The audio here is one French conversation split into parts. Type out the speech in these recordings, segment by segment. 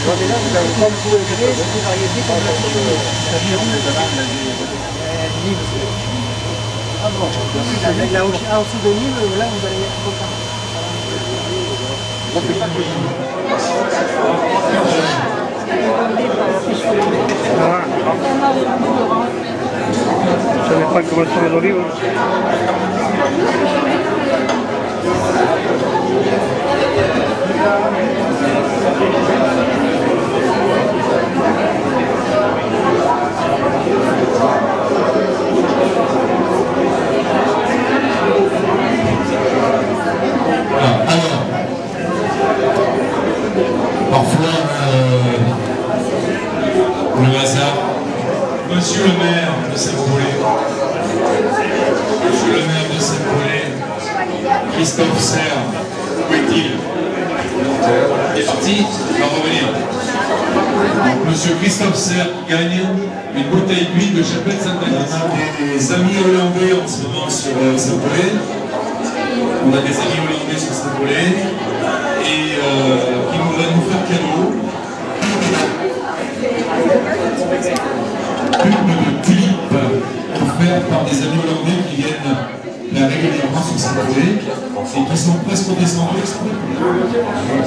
Comme vous le verrez, c'est des variétés comme la Pichonnier. Là, en dessous de Nîmes, là, vous allez être content. Je ne sais pas comment sont les olives. Alors, parfois, le hasard, monsieur le maire de Saint-Paulé, Christophe Serre, où est-il? Il est parti, il va revenir. Donc, monsieur Christophe Serre gagne une bouteille d'huile de Chapelle Saint-Denis. On a des amis hollandais en ce moment sur Saint-Paulé. On a des amis hollandais sur Saint-Paulé et qui voudraient nous faire cadeau. Une clip offerte par des amis hollandais qui viennent régulièrement sur Saint-Paulé et qui sont presque descendus exprès.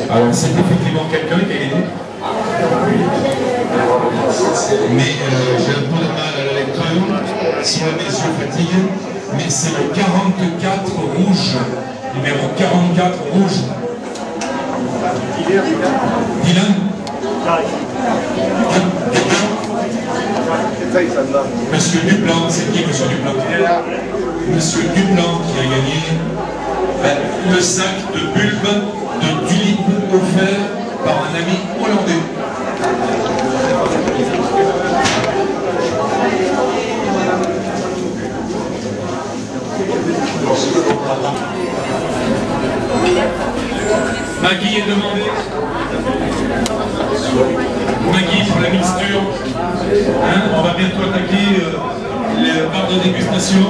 Alors c'est effectivement quelqu'un qui a gagné. Mais j'ai un peu de mal à la lecture, si mes yeux fatiguent, mais c'est le 44 rouge, numéro 44 rouge. Dylan? Monsieur Duplan, c'est qui Monsieur Duplan? Monsieur Duplan qui a gagné le sac de bulbes de tulipe offert par un ami hollandais. Maggie est demandée. Maggie pour la mixture. Hein, on va bientôt attaquer les barres de dégustation.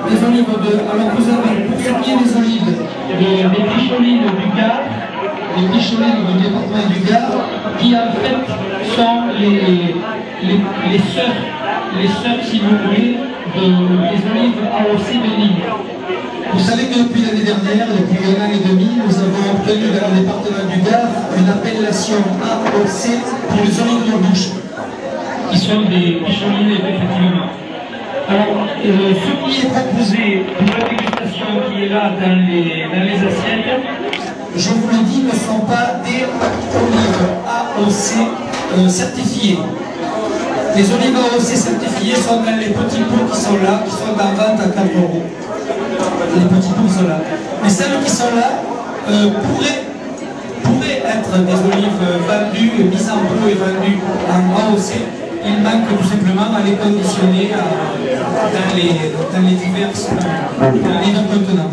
Des olives de... Alors vous avez, pour ce qui est des olives, des Picholines du Gard, les Picholines du département du Gard, qui en fait sont les sœurs, si vous voulez, des olives AOC de Nîmes. Vous savez que depuis l'année dernière, depuis 1 an et demi, nous avons obtenu dans le département du Gard une appellation AOC pour les olives de bouche, qui sont des Picholines effectivement. Alors, ce qui est proposé pour la dégustation qui est là dans les assiettes, je vous le dis, ne sont pas des olives AOC certifiées. Les olives AOC certifiées sont dans les petits pots qui sont là, qui sont en vente à 4 €. Les petits pots sont là. Mais celles qui sont là pourraient être des olives vendues, mises en pot et vendues en AOC. Il manque tout simplement à les conditionner dans les divers contenants.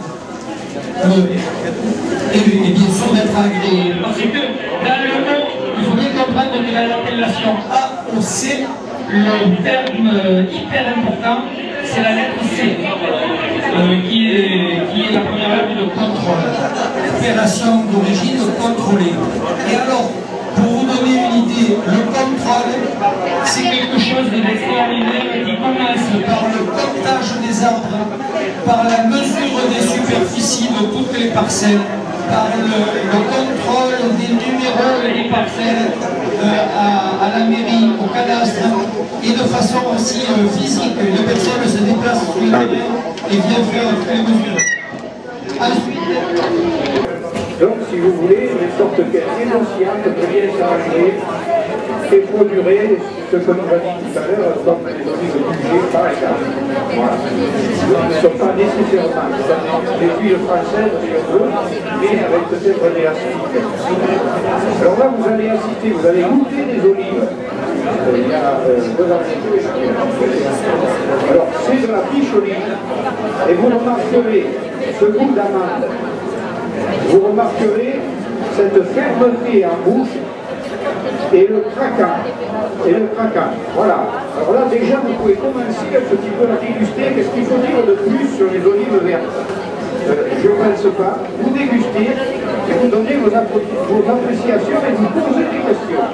Et bien sûr d'être agréé. Parce que dans le mot, il faut bien comprendre que dans l'appellation AOC, le terme hyper important, c'est la lettre C, qui est la première lettre de contrôle. Opération d'origine contrôlée. Et alors, pour vous donner une idée, le contrôle, c'est quelque chose d'extraordinaire qui commence par le comptage des arbres, par la mesure des superficies de toutes les parcelles, par le contrôle des numéros et des parcelles à la mairie, au cadastre, et de façon aussi physique. Une personne se déplace sur le terrain et vient faire toutes les mesures. Ensuite, donc, si vous voulez, une sorte d'énonciate pour bien s'arranger et produire ce que nous avons dit tout à l'heure, comme les olives jugées par exemple. Voilà. Ils ne sont pas nécessairement des huiles françaises, mais avec peut-être des acidités. Alors là, vous allez assister, vous allez goûter des olives. Il y a 2 ans. Alors, c'est de la picholine, et vous remarquerez ce goût d'amande. Vous remarquerez cette fermeté en bouche et le craquant. Et le craquant. Voilà. Alors là, déjà, vous pouvez commencer un petit peu à déguster. Qu'est-ce qu'il faut dire de plus sur les olives vertes? Je ne pense pas. Vous dégustez et vous donnez vos appréciations et vous posez des questions.